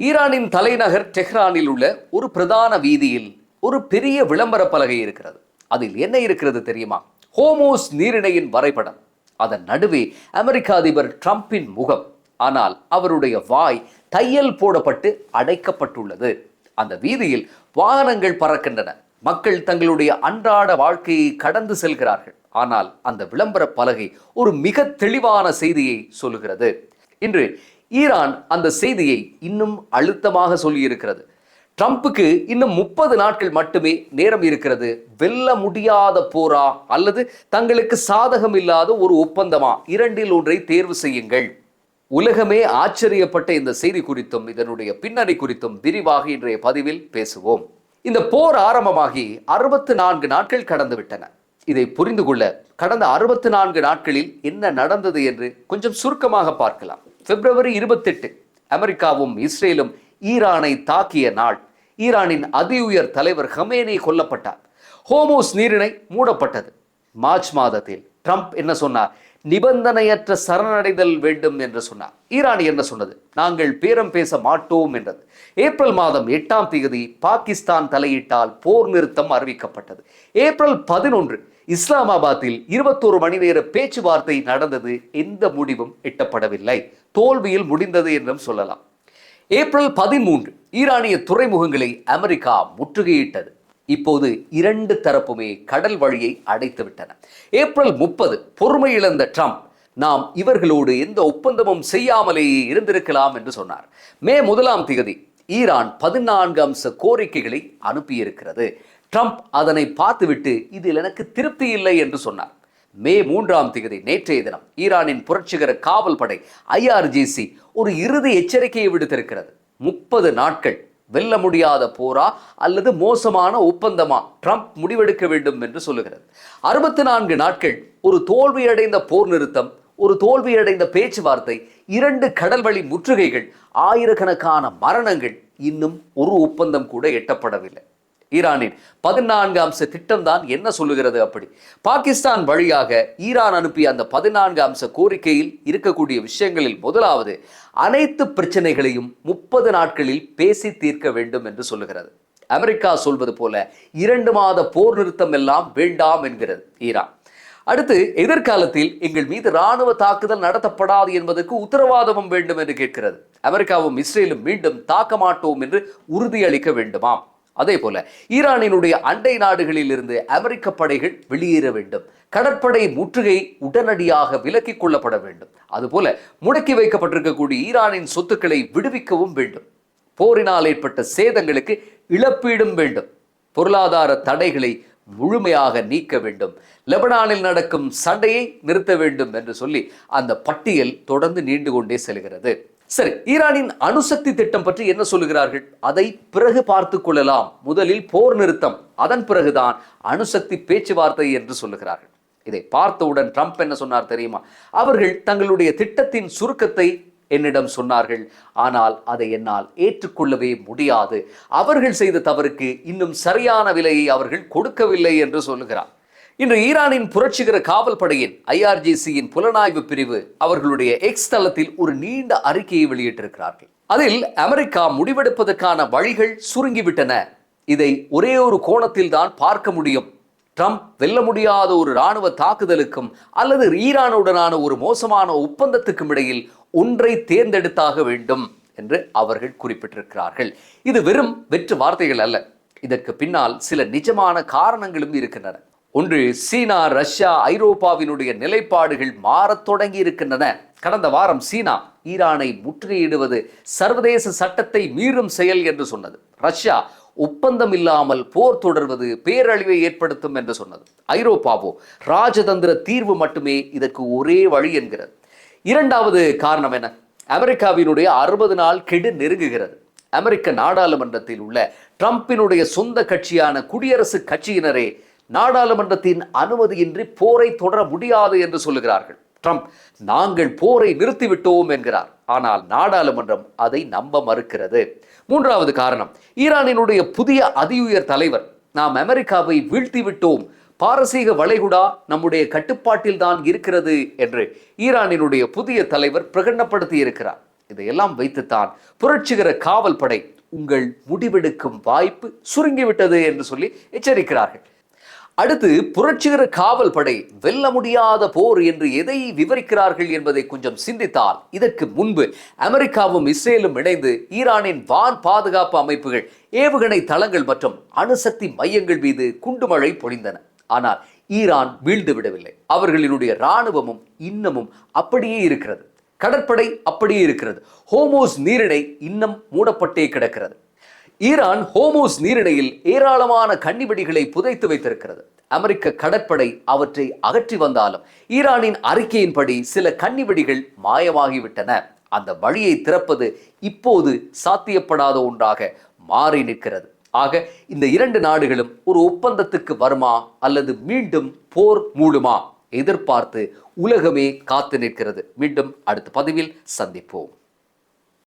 ஈரானின் தலைநகர் டெஹ்ரானில் உள்ள ஒரு பிரதான வீதியில் ஒரு பெரிய விளம்பர பலகை இருக்கிறது. அதில் என்ன இருக்கிறது தெரியுமா? ஹோமோஸ் நீரிணையின் வரைபடம். அதன் நடுவே அமெரிக்க அதிபர் ட்ரம்பின் முகம். ஆனால் அவருடைய வாய் தையல் போடப்பட்டு அடைக்கப்பட்டுள்ளது. அந்த வீதியில் வாகனங்கள் பறக்கின்றன. மக்கள் தங்களுடைய அன்றாட வாழ்க்கையை கடந்து செல்கிறார்கள். ஆனால் அந்த விளம்பர பலகை ஒரு மிக தெளிவான செய்தியை சொல்லுகிறது. இன்று ஈரான் அந்த செய்தியை இன்னும் அழுத்தமாக சொல்லியிருக்கிறது. ட்ரம்புக்கு இன்னும் 30 நாட்கள் மட்டுமே நேரம் இருக்கிறது. வெல்ல முடியாத போரா அல்லது தங்களுக்கு சாதகம் இல்லாத ஒரு ஒப்பந்தமா, இரண்டில் ஒன்றை தேர்வு செய்யுங்கள். உலகமே ஆச்சரியப்பட்ட இந்த செய்தி குறித்தும் இதனுடைய பின்னணி குறித்தும் விரிவாக இன்றைய பதிவில் பேசுவோம். இந்த போர் ஆரம்பமாகி 64 நாட்கள் கடந்துவிட்டன. இதை புரிந்து கொள்ள கடந்த 64 நாட்களில் என்ன நடந்தது என்று கொஞ்சம் சுருக்கமாக பார்க்கலாம். பிப்ரவரி 28 அமெரிக்காவும் இஸ்ரேலும் ஈரானை தாக்கிய நாள். ஈரானின் அதி உயர் தலைவர் ஹமேனி கொல்லப்பட்டார். ஹோமோஸ் நீரிணை மூடப்பட்டது. மார்ச் மாதத்தில் ட்ரம்ப் என்ன சொன்னார்? நிபந்தனையற்ற சரணடைதல் வேண்டும் என்று சொன்னார். ஈரான் என்ன சொன்னது? நாங்கள் பேரம் பேச மாட்டோம் என்றது. ஏப்ரல் மாதம் 8ஆம் தேதி பாகிஸ்தான் தலையிட்டால் போர் நிறுத்தம் அறிவிக்கப்பட்டது. ஏப்ரல் 11 இஸ்லாமாபாத்தில் 21 மணி நேர பேச்சுவார்த்தை நடந்தது. எந்த முடிவும் எட்டப்படவில்லை. தோல்வியில் முடிந்தது என்றும் சொல்லலாம். ஏப்ரல் 13 ஈரானிய துறைமுகங்களை அமெரிக்கா முற்றுகையிட்டது. இப்போது இரண்டு தரப்புமே கடல் வழியை அடைத்து விட்டன. ஏப்ரல் 30 பொறுமை இழந்த ட்ரம்ப் நாம் இவர்களோடு எந்த ஒப்பந்தமும் செய்யாமலேயே இருந்திருக்கலாம் என்று சொன்னார். மே 1ஆம் தேதி ஈரான் 14 அம்ச கோரிக்கைகளை அனுப்பியிருக்கிறது. ட்ரம்ப் அதனை பார்த்துவிட்டு இதில் எனக்கு திருப்தி இல்லை என்று சொன்னார். மே 3ஆம் தேதி நேற்றைய தினம் ஈரானின் புரட்சிகர காவல் படை IRGC ஒரு இறுதி எச்சரிக்கையை விடுத்திருக்கிறது. 30 நாட்கள் வெல்ல முடியாத போரா அல்லது மோசமான ஒப்பந்தமா, ட்ரம்ப் முடிவெடுக்க வேண்டும் என்று சொல்லுகிறது. 64 நாட்கள் ஒரு தோல்வியடைந்த போர் நிறுத்தம், ஒரு தோல்வியடைந்த பேச்சுவார்த்தை, 2 கடல்வழி முற்றுகைகள், ஆயிரக்கணக்கான மரணங்கள், இன்னும் ஒரு ஒப்பந்தம் கூட எட்டப்படவில்லை. ஈரானின் 14 அம்ச திட்டம் தான் என்ன சொல்லுகிறது? அப்படி பாகிஸ்தான் வழியாக ஈரான் அனுப்பிய அந்த 14 அம்ச கோரிக்கையில் இருக்கக்கூடிய விஷயங்களில் முதலாவது, அனைத்து பிரச்சனைகளையும் 30 நாட்களில் பேசி தீர்க்க வேண்டும் என்று சொல்லுகிறது. அமெரிக்கா சொல்வது போல 2 மாத போர் நிறுத்தம் எல்லாம் வேண்டாம் என்கிறது ஈரான். அடுத்து, எதிர்காலத்தில் எங்கள் மீது இராணுவ தாக்குதல் நடத்தப்படாது என்பதற்கு உத்தரவாதமும் வேண்டும் என்று கேட்கிறது. அமெரிக்காவும் இஸ்ரேலும் மீண்டும் தாக்க மாட்டோம் என்று உறுதியளிக்க வேண்டுமாம். அதே போல ஈரானினுடைய அண்டை நாடுகளில் இருந்து அமெரிக்க படைகள் வெளியேற வேண்டும். கடற்படை முற்றுகை உடனடியாக விலக்கிக் கொள்ளப்பட வேண்டும். அதுபோல முடக்கி வைக்கப்பட்டிருக்கக்கூடிய ஈரானின் சொத்துக்களை விடுவிக்கவும் வேண்டும். போரினால் ஏற்பட்ட சேதங்களுக்கு இழப்பீடும் வேண்டும். பொருளாதார தடைகளை முழுமையாக நீக்க வேண்டும். லெபனானில் நடக்கும் சண்டையை நிறுத்த வேண்டும் என்று சொல்லி அந்த பட்டியல் தொடர்ந்து நீண்டு கொண்டே செல்கிறது. சரி, ஈரானின் அணுசக்தி திட்டம் பற்றி என்ன சொல்லுகிறார்கள்? அதை பிறகு பார்த்து கொள்ளலாம். முதலில் போர் நிறுத்தம், அதன் பிறகுதான் அணுசக்தி பேச்சுவார்த்தை என்று சொல்லுகிறார்கள். இதை பார்த்தவுடன் ட்ரம்ப் என்ன சொன்னார் தெரியுமா? அவர்கள் தங்களுடைய திட்டத்தின் சுருக்கத்தை என்னிடம் சொன்னார்கள். ஆனால் அதை என்னால் ஏற்றுக்கொள்ளவே முடியாது. அவர்கள் செய்த தவறுக்கு இன்னும் சரியான விலையை அவர்கள் கொடுக்கவில்லை என்று சொல்லுகிறார். இன்று ஈரானின் புரட்சிகர காவல் படையின் IRGCயின் புலனாய்வு பிரிவு அவர்களுடைய எக்ஸ் தளத்தில் ஒரு நீண்ட அறிக்கையை வெளியிட்டிருக்கிறார்கள். அதில் அமெரிக்கா முடிவெடுப்பதற்கான வழிகள் சுருங்கிவிட்டன. இதை ஒரே ஒரு கோணத்தில் தான் பார்க்க முடியும். ட்ரம்ப் வெல்ல முடியாத ஒரு இராணுவ தாக்குதலுக்கும் அல்லது ஈரானுடனான ஒரு மோசமான ஒப்பந்தத்துக்கும் இடையில் ஒன்றை தேர்ந்தெடுத்தாக வேண்டும் என்று அவர்கள் குறிப்பிட்டிருக்கிறார்கள். இது வெறும் வெற்று வார்த்தைகள் அல்ல. இதற்கு பின்னால் சில நிஜமான காரணங்களும் இருக்கின்றன. ஒன்று, சீனா, ரஷ்யா, ஐரோப்பாவினுடைய நிலைப்பாடுகள் மாறத் தொடங்கி இருக்கின்றன. கடந்த வாரம் சீனா ஈரானை முற்றுகையிடுவது சர்வதேச சட்டத்தை மீறும் செயல் என்று சொன்னது. ரஷ்யா ஒப்பந்தம் இல்லாமல் போர் தொடர்வது பேரழிவை ஏற்படுத்தும் என்று சொன்னது. ஐரோப்பாவோ ராஜதந்திர தீர்வு மட்டுமே இதற்கு ஒரே வழி என்கிறது. இரண்டாவது காரணம் என்ன? அமெரிக்காவினுடைய 60 நாள் கெடு நெருங்குகிறது. அமெரிக்க நாடாளுமன்றத்தில் உள்ள ட்ரம்பினுடைய சொந்த கட்சியான குடியரசுக் கட்சியினரே நாடாளுமன்றத்தின் அனுமதியின்றி போரை தொடர முடியாது என்று சொல்லுகிறார்கள். ட்ரம்ப் நாங்கள் போரை நிறுத்திவிட்டோம் என்கிறார். ஆனால் நாடாளுமன்றம் அதை நம்ப மறுக்கிறது. மூன்றாவது காரணம், ஈரானினுடைய புதிய அதிஉயர் தலைவர் நாம் அமெரிக்காவை வீழ்த்திவிட்டோம், பாரசீக வளைகுடா நம்முடைய கட்டுப்பாட்டில் தான் இருக்கிறது என்று ஈரானினுடைய புதிய தலைவர் பிரகடனப்படுத்தி இருக்கிறார். இதையெல்லாம் வைத்துத்தான் புரட்சிகர காவல் படை உங்கள் முடிவெடுக்கும் வாய்ப்பு சுருங்கிவிட்டது என்று சொல்லி எச்சரிக்கிறார்கள். அடுத்து புரட்சிகர காவல் படை வெல்ல முடியாத போர் என்று எதை விவரிக்கிறார்கள் என்பதை கொஞ்சம் சிந்தித்தால், இதற்கு முன்பு அமெரிக்காவும் இஸ்ரேலும் இணைந்து ஈரானின் வான் பாதுகாப்பு அமைப்புகள், ஏவுகணை தளங்கள் மற்றும் அணுசக்தி மையங்கள் மீது குண்டுமழை பொழிந்தன. ஆனால் ஈரான் வீழ்ந்து விடவில்லை. அவர்களினுடைய இராணுவமும் இன்னமும் அப்படியே இருக்கிறது. கடற்படை அப்படியே இருக்கிறது. ஹோமோஸ் நீரிணை இன்னும் மூடப்பட்டே கிடக்கிறது. ஈரான் ஹோமோஸ் நீரிணையில் ஏராளமான கன்னிவெடிகளை புதைத்து வைத்திருக்கிறது. அமெரிக்க கடற்படை அவற்றை அகற்றி வந்தாலும் ஈரானின் அறிக்கையின்படி சில கன்னிவெடிகள் மாயமாகிவிட்டன. அந்த வழியை திறப்பது இப்போது சாத்தியப்படாத ஒன்றாக மாறி நிற்கிறது. ஆக இந்த இரண்டு நாடுகளும் ஒரு ஒப்பந்தத்துக்கு வருமா அல்லது மீண்டும் போர் மூடுமா எதிர்பார்த்து உலகமே காத்து நிற்கிறது. மீண்டும் அடுத்த பதிவில் சந்திப்போம்.